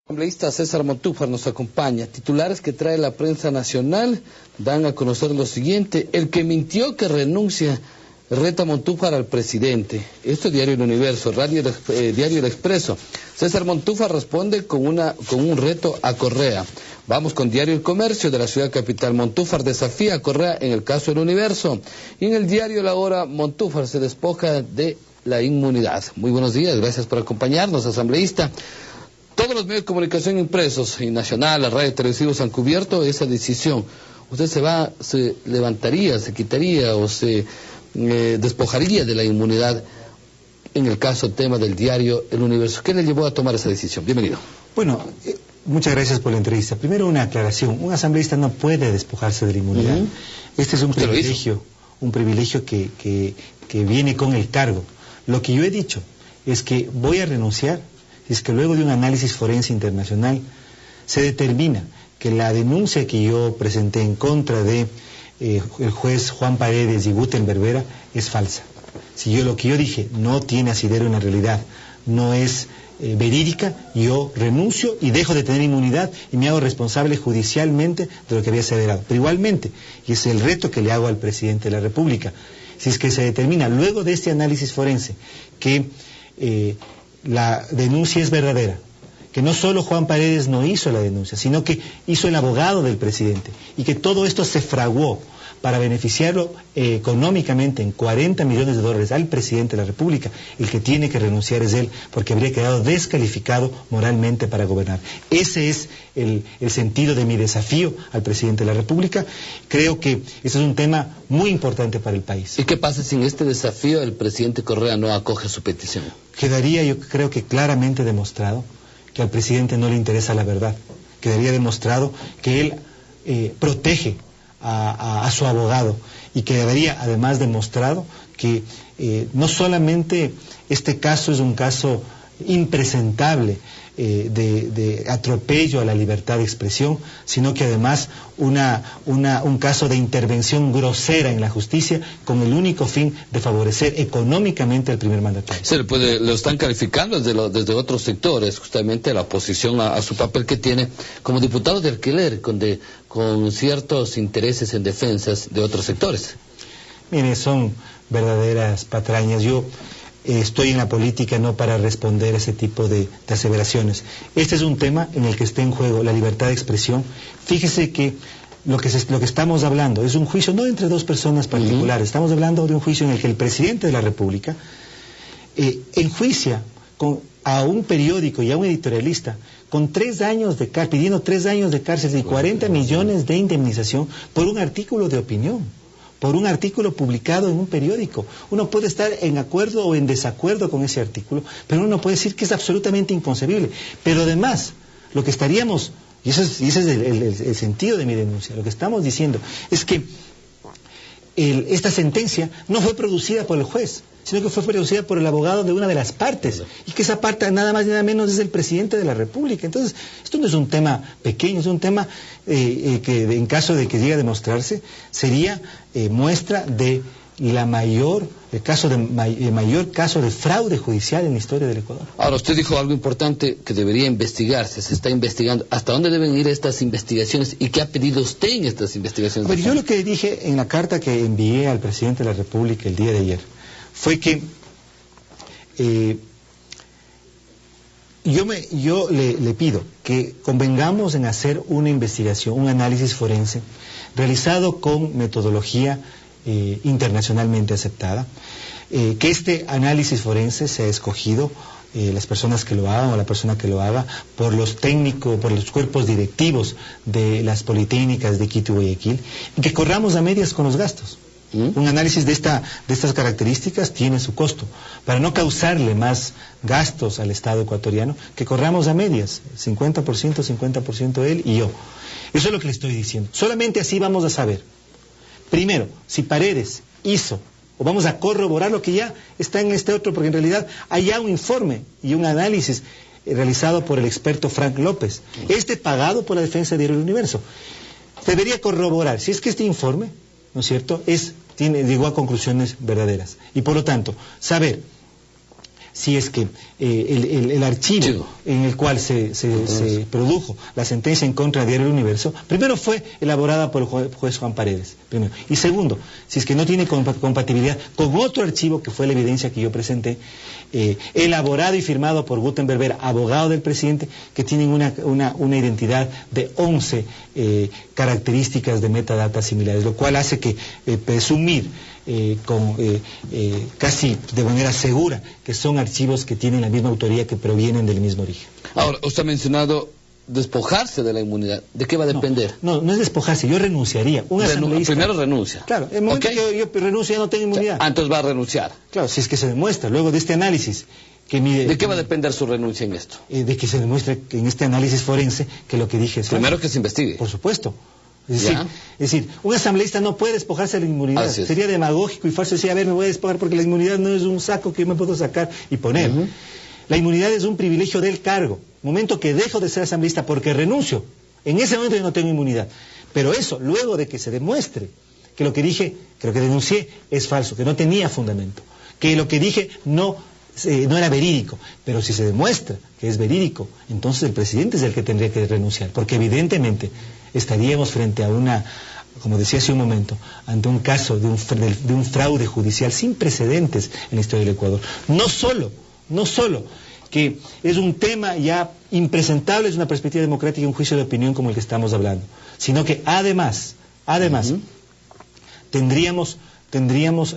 El asambleísta César Montúfar nos acompaña. Titulares que trae la prensa nacional dan a conocer lo siguiente: el que mintió que renuncia reta Montúfar al presidente. Esto es Diario El Universo, Diario El Expreso. César Montúfar responde con un reto a Correa. Vamos con Diario El Comercio de la ciudad capital. Montúfar desafía a Correa en el caso del Universo. Y en el diario La Hora, Montúfar se despoja de la inmunidad. Muy buenos días, gracias por acompañarnos, asambleísta. Todos los medios de comunicación impresos y nacional, la radio y televisivos han cubierto esa decisión. ¿Usted se levantaría, se quitaría o se despojaría de la inmunidad en el caso tema del diario El Universo? ¿Qué le llevó a tomar esa decisión? Bienvenido. Bueno, muchas gracias por la entrevista. Primero una aclaración: un asambleísta no puede despojarse de la inmunidad. Este es un privilegio que viene con el cargo. Lo que yo he dicho es que voy a renunciar si es que luego de un análisis forense internacional se determina que la denuncia que yo presenté en contra de el juez Juan Paredes y Gutenberg Vera es falsa. Si lo que yo dije no tiene asidero en la realidad, no es verídica, yo renuncio y dejo de tener inmunidad y me hago responsable judicialmente de lo que había aseverado. Pero igualmente, y es el reto que le hago al presidente de la República, si es que se determina luego de este análisis forense que la denuncia es verdadera, que no solo Juan Paredes no hizo la denuncia, sino que hizo el abogado del presidente, y que todo esto se fraguó para beneficiarlo económicamente en $40 millones al presidente de la República, el que tiene que renunciar es él, porque habría quedado descalificado moralmente para gobernar. Ese es el sentido de mi desafío al presidente de la República. Creo que ese es un tema muy importante para el país. ¿Y qué pasa si en este desafío el presidente Correa no acoge su petición? Quedaría, yo creo que claramente demostrado que al presidente no le interesa la verdad. Quedaría demostrado que él protege a su abogado, y quedaría además demostrado que no solamente este caso es un caso impresentable de atropello a la libertad de expresión, sino que además un caso de intervención grosera en la justicia con el único fin de favorecer económicamente al primer mandatario. Lo están calificando desde otros sectores, justamente la oposición a su papel que tiene como diputado de alquiler, con ciertos intereses en defensas de otros sectores. Mire, son verdaderas patrañas. Yo estoy en la política no para responder ese tipo de aseveraciones. Este es un tema en el que está en juego la libertad de expresión. Fíjese que lo que estamos hablando es un juicio no entre dos personas particulares. Estamos hablando de un juicio en el que el presidente de la República enjuicia a un periódico y a un editorialista con 3 años de cárcel, pidiendo 3 años de cárcel y 40 millones de indemnización por un artículo de opinión, por un artículo publicado en un periódico. Uno puede estar en acuerdo o en desacuerdo con ese artículo, pero uno puede decir que es absolutamente inconcebible. Pero además, lo que estaríamos, y ese es el sentido de mi denuncia, lo que estamos diciendo es que esta sentencia no fue producida por el juez, sino que fue producida por el abogado de una de las partes, y que esa parte nada más y nada menos es el presidente de la República. Entonces, esto no es un tema pequeño, es un tema que en caso de que llegue a demostrarse, sería muestra de mayor caso de fraude judicial en la historia del Ecuador. Ahora, usted dijo algo importante que debería investigarse, se está investigando. ¿Hasta dónde deben ir estas investigaciones y qué ha pedido usted en estas investigaciones? Yo lo que dije en la carta que envié al presidente de la República el día de ayer fue que yo le pido que convengamos en hacer una investigación, un análisis forense realizado con metodología internacionalmente aceptada, que este análisis forense sea escogido, las personas que lo hagan o la persona que lo haga, por los técnicos, por los cuerpos directivos de las politécnicas de Quito y Guayaquil, y que corramos a medias con los gastos. Un análisis de estas características tiene su costo. Para no causarle más gastos al Estado ecuatoriano, que corramos a medias, 50% él y yo. Eso es lo que le estoy diciendo. Solamente así vamos a saber, primero, si Paredes hizo, o vamos a corroborar lo que ya está en este otro, porque en realidad hay ya un informe y un análisis realizado por el experto Frank López, pagado por la defensa de Diario El Universo. Debería corroborar si es que este informe, ¿no es cierto?, llegó a conclusiones verdaderas. Y por lo tanto, saber si es que el archivo en el cual se produjo la sentencia en contra de Diario El Universo, primero fue elaborada por el juez Juan Paredes, primero. Y segundo, si es que no tiene compatibilidad con otro archivo, que fue la evidencia que yo presenté, elaborado y firmado por Gutenberg Vera, abogado del presidente, que tienen una identidad de 11 características de metadata similares, lo cual hace que presumir casi de manera segura que son archivos que tienen la misma autoría, que provienen del mismo origen. Ahora, usted ha mencionado despojarse de la inmunidad. ¿De qué va a depender? No es despojarse, yo renunciaría. Primero renuncia. Claro, en el momento que yo renuncio ya no tengo inmunidad. Entonces va a renunciar. Claro, si es que se demuestra, luego de este análisis, ¿de qué va a depender su renuncia en esto? De que se demuestre que en este análisis forense que lo que dije es primero que se investigue. Por supuesto. Es decir, un asambleísta no puede despojarse de la inmunidad. Sería demagógico y falso decir, a ver, me voy a despojar porque la inmunidad no es un saco que yo me puedo sacar y poner. La inmunidad es un privilegio del cargo. Momento que dejo de ser asambleísta porque renuncio, en ese momento yo no tengo inmunidad. Pero eso, luego de que se demuestre que lo que dije, que lo que denuncié es falso, que no tenía fundamento, que lo que dije no era verídico, pero si se demuestra que es verídico, entonces el presidente es el que tendría que renunciar, porque evidentemente estaríamos frente a como decía hace un momento, ante un caso de un fraude judicial sin precedentes en la historia del Ecuador. No solo que es un tema ya impresentable desde una perspectiva democrática y un juicio de opinión como el que estamos hablando, sino que además tendríamos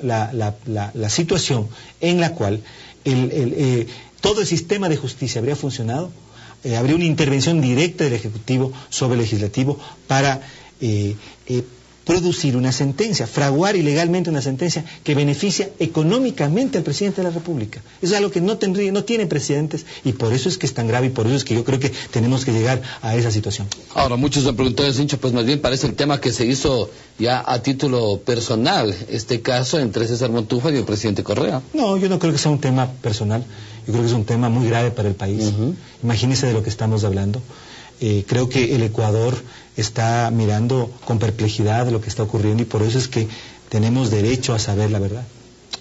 la situación en la cual todo el sistema de justicia habría funcionado, habría una intervención directa del Ejecutivo sobre el Legislativo para producir una sentencia, fraguar ilegalmente una sentencia que beneficia económicamente al presidente de la República. Eso es algo que no tiene precedentes, y por eso es que es tan grave, y por eso es que yo creo que tenemos que llegar a esa situación. Ahora, muchos han preguntado, Sincho, pues más bien parece el tema que se hizo ya a título personal, este caso entre César Montúfar y el presidente Correa. No, yo no creo que sea un tema personal, yo creo que es un tema muy grave para el país. Imagínese de lo que estamos hablando. Creo que el Ecuador está mirando con perplejidad lo que está ocurriendo, y por eso es que tenemos derecho a saber la verdad.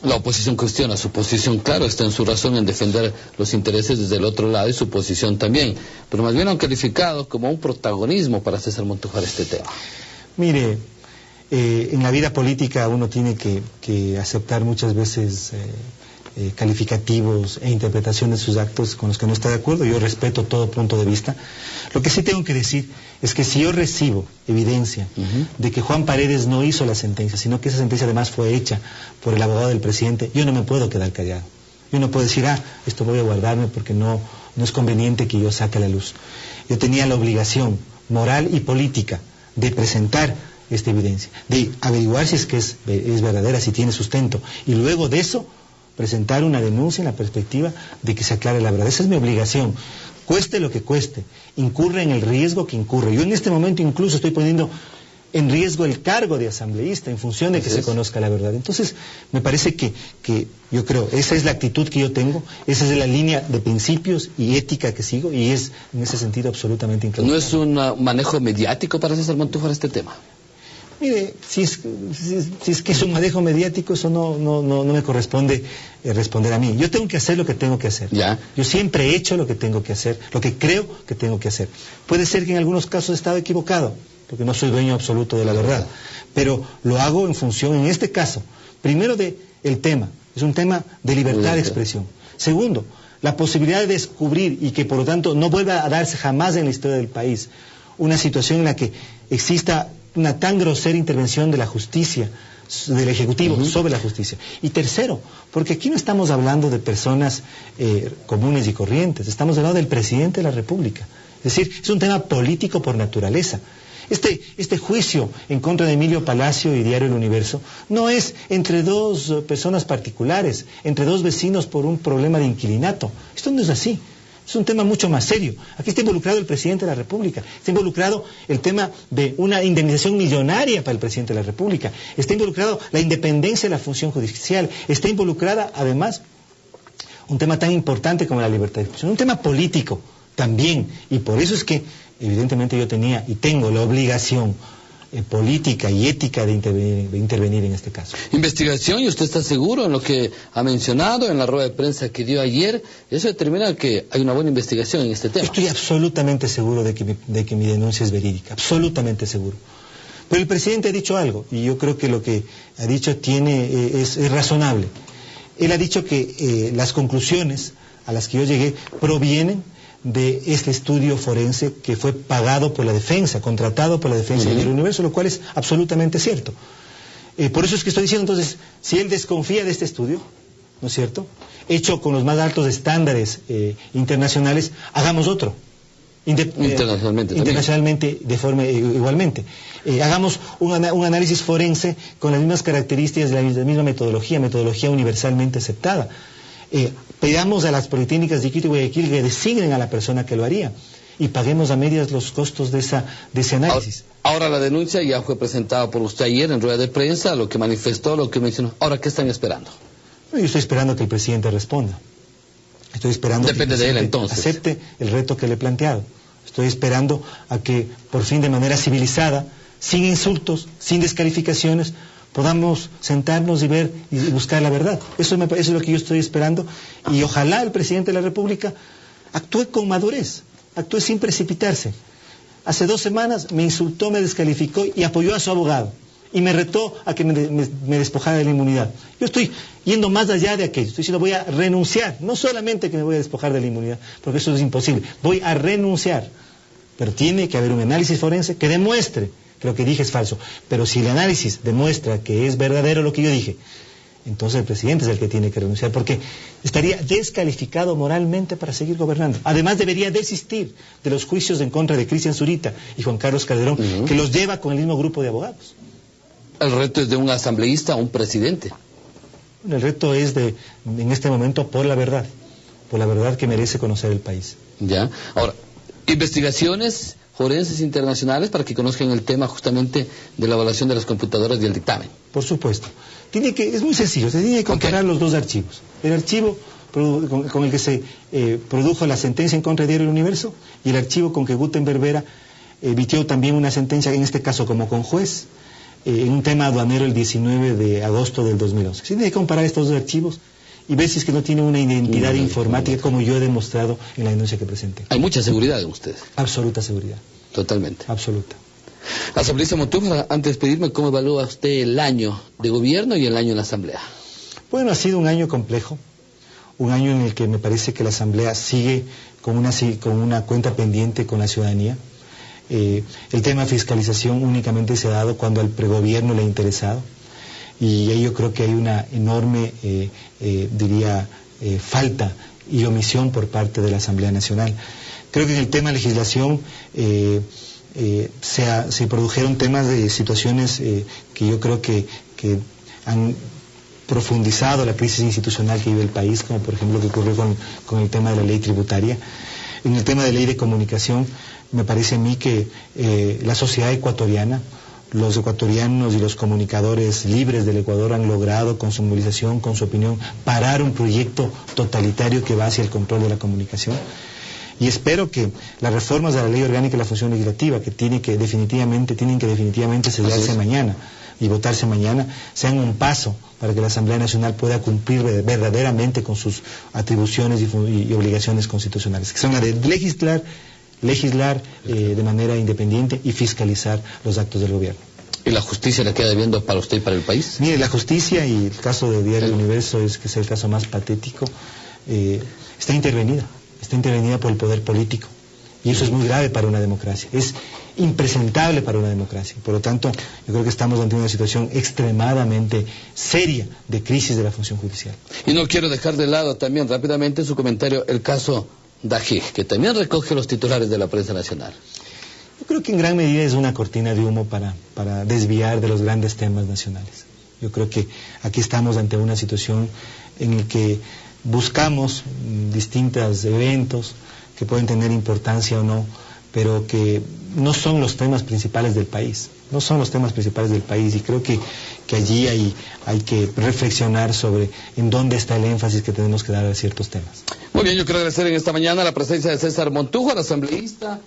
La oposición cuestiona su posición, claro, está en su razón en defender los intereses desde el otro lado, y su posición también, pero más bien han calificado como un protagonismo para César Montúfar este tema. Mire, en la vida política uno tiene que aceptar muchas veces calificativos e interpretaciones de sus actos con los que no está de acuerdo. Yo respeto todo punto de vista. Lo que sí tengo que decir es que si yo recibo evidencia de que Juan Paredes no hizo la sentencia, sino que esa sentencia además fue hecha por el abogado del presidente, yo no me puedo quedar callado. Yo no puedo decir, esto voy a guardarme porque no es conveniente que yo saque a la luz. Yo tenía la obligación moral y política de presentar esta evidencia, de averiguar si es que es verdadera, si tiene sustento, y luego de eso presentar una denuncia en la perspectiva de que se aclare la verdad. Esa es mi obligación, cueste lo que cueste, incurre en el riesgo que incurre. Yo en este momento incluso estoy poniendo en riesgo el cargo de asambleísta en función de que se conozca la verdad. Entonces, me parece que yo creo, esa es la actitud que yo tengo, esa es la línea de principios y ética que sigo, y es en ese sentido absolutamente increíble. ¿No es un manejo mediático para César Montúfar este tema? Mire, si es que es un manejo mediático, eso no me corresponde responder a mí. Yo tengo que hacer lo que tengo que hacer. Yo siempre he hecho lo que tengo que hacer, lo que creo que tengo que hacer. Puede ser que en algunos casos he estado equivocado, porque no soy dueño absoluto de la verdad, pero lo hago en función, en este caso, primero de el tema, es un tema de libertad de expresión. Segundo, la posibilidad de descubrir, y que por lo tanto no vuelva a darse jamás en la historia del país, una situación en la que exista una tan grosera intervención de la justicia, del Ejecutivo sobre la justicia. Y tercero, porque aquí no estamos hablando de personas comunes y corrientes, estamos hablando del presidente de la República. Es decir, es un tema político por naturaleza. Este juicio en contra de Emilio Palacio y Diario El Universo no es entre dos personas particulares, entre dos vecinos por un problema de inquilinato. Esto no es así. Es un tema mucho más serio. Aquí está involucrado el presidente de la República, está involucrado el tema de una indemnización millonaria para el presidente de la República, está involucrado la independencia de la función judicial, está involucrada además un tema tan importante como la libertad de expresión, un tema político también, y por eso es que evidentemente yo tenía y tengo la obligación política y ética de intervenir en este caso. Investigación, y usted está seguro en lo que ha mencionado en la rueda de prensa que dio ayer. Eso determina que hay una buena investigación en este tema. Estoy absolutamente seguro de que mi denuncia es verídica, absolutamente seguro. Pero el presidente ha dicho algo, y yo creo que lo que ha dicho es razonable. Él ha dicho que las conclusiones a las que yo llegué provienen de este estudio forense que fue pagado por la defensa, contratado por la defensa del universo, lo cual es absolutamente cierto. Por eso es que estoy diciendo, entonces, si él desconfía de este estudio, ¿no es cierto?, hecho con los más altos estándares internacionales, hagamos otro. Internacionalmente de forma igualmente. Hagamos un análisis forense con las mismas características de la misma metodología universalmente aceptada. Pidamos a las politécnicas de Quito y Guayaquil que designen a la persona que lo haría y paguemos a medias los costos de ese análisis. Ahora la denuncia ya fue presentada por usted ayer en rueda de prensa, lo que manifestó, lo que mencionó. Ahora, ¿qué están esperando? Yo estoy esperando que el presidente responda. Estoy esperando que el presidente acepte el reto que le he planteado. Estoy esperando a que por fin de manera civilizada, sin insultos, sin descalificaciones, podamos sentarnos y ver y buscar la verdad. Eso es lo que yo estoy esperando, y ojalá el presidente de la República actúe con madurez, actúe sin precipitarse. Hace 2 semanas me insultó, me descalificó y apoyó a su abogado y me retó a que me despojara de la inmunidad. Yo estoy yendo más allá de aquello, estoy diciendo voy a renunciar, no solamente que me voy a despojar de la inmunidad, porque eso es imposible, voy a renunciar, pero tiene que haber un análisis forense que demuestre que lo que dije es falso. Pero si el análisis demuestra que es verdadero lo que yo dije, entonces el presidente es el que tiene que renunciar, porque estaría descalificado moralmente para seguir gobernando. Además debería desistir de los juicios en contra de Cristian Zurita y Juan Carlos Calderón, que los lleva con el mismo grupo de abogados. El reto es de un asambleísta a un presidente. El reto es en este momento por la verdad que merece conocer el país. Ya. Ahora, investigaciones forenses internacionales para que conozcan el tema justamente de la evaluación de las computadoras y el dictamen. Por supuesto. Es muy sencillo, se tiene que comparar los dos archivos. El archivo con el que se produjo la sentencia en contra de Diario El Universo y el archivo con que Gutenberg Vera emitió también una sentencia, en este caso como conjuez, en un tema aduanero el 19 de agosto del 2011. Se tiene que comparar estos dos archivos y ver si es que no tiene una identidad informática como yo he demostrado en la denuncia que presenté. Hay mucha seguridad en ustedes. Absoluta seguridad. Totalmente. Absoluta. Asambleísta Montúfar, antes de despedirme, ¿cómo evalúa usted el año de gobierno y el año en la Asamblea? Bueno, ha sido un año complejo, un año en el que me parece que la Asamblea sigue con una cuenta pendiente con la ciudadanía. El tema de fiscalización únicamente se ha dado cuando al pregobierno le ha interesado, y ahí yo creo que hay una enorme, falta y omisión por parte de la Asamblea Nacional. Creo que en el tema de legislación se produjeron temas de situaciones que yo creo que han profundizado la crisis institucional que vive el país, como por ejemplo lo que ocurrió con el tema de la ley tributaria. En el tema de ley de comunicación, me parece a mí que la sociedad ecuatoriana, los ecuatorianos y los comunicadores libres del Ecuador han logrado, con su movilización, con su opinión, parar un proyecto totalitario que va hacia el control de la comunicación. Y espero que las reformas de la Ley Orgánica de la Función Legislativa, que tienen que definitivamente celebrarse mañana y votarse mañana, sean un paso para que la Asamblea Nacional pueda cumplir verdaderamente con sus atribuciones y obligaciones constitucionales, que son la de legislar de manera independiente y fiscalizar los actos del gobierno. ¿Y la justicia le queda debiendo para usted y para el país? Mire, la justicia, y el caso de Diario El Universo que es el caso más patético, está intervenida por el poder político, y eso es muy grave para una democracia, es impresentable para una democracia. Por lo tanto, yo creo que estamos ante una situación extremadamente seria de crisis de la función judicial. Y no quiero dejar de lado también rápidamente su comentario el caso Dajij, que también recoge los titulares de la prensa nacional. Yo creo que en gran medida es una cortina de humo para desviar de los grandes temas nacionales. Yo creo que aquí estamos ante una situación en la que buscamos distintos eventos que pueden tener importancia o no, pero que no son los temas principales del país. No son los temas principales del país, y creo que allí hay que reflexionar sobre en dónde está el énfasis que tenemos que dar a ciertos temas. Muy bien, yo quiero agradecer en esta mañana la presencia de César Montúfar, asambleísta.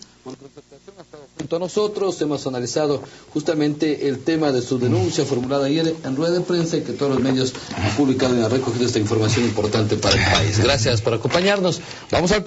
junto a nosotros. Hemos analizado justamente el tema de su denuncia formulada ayer en rueda de prensa y que todos los medios han publicado y han recogido esta información importante para el país. Gracias por acompañarnos. Vamos al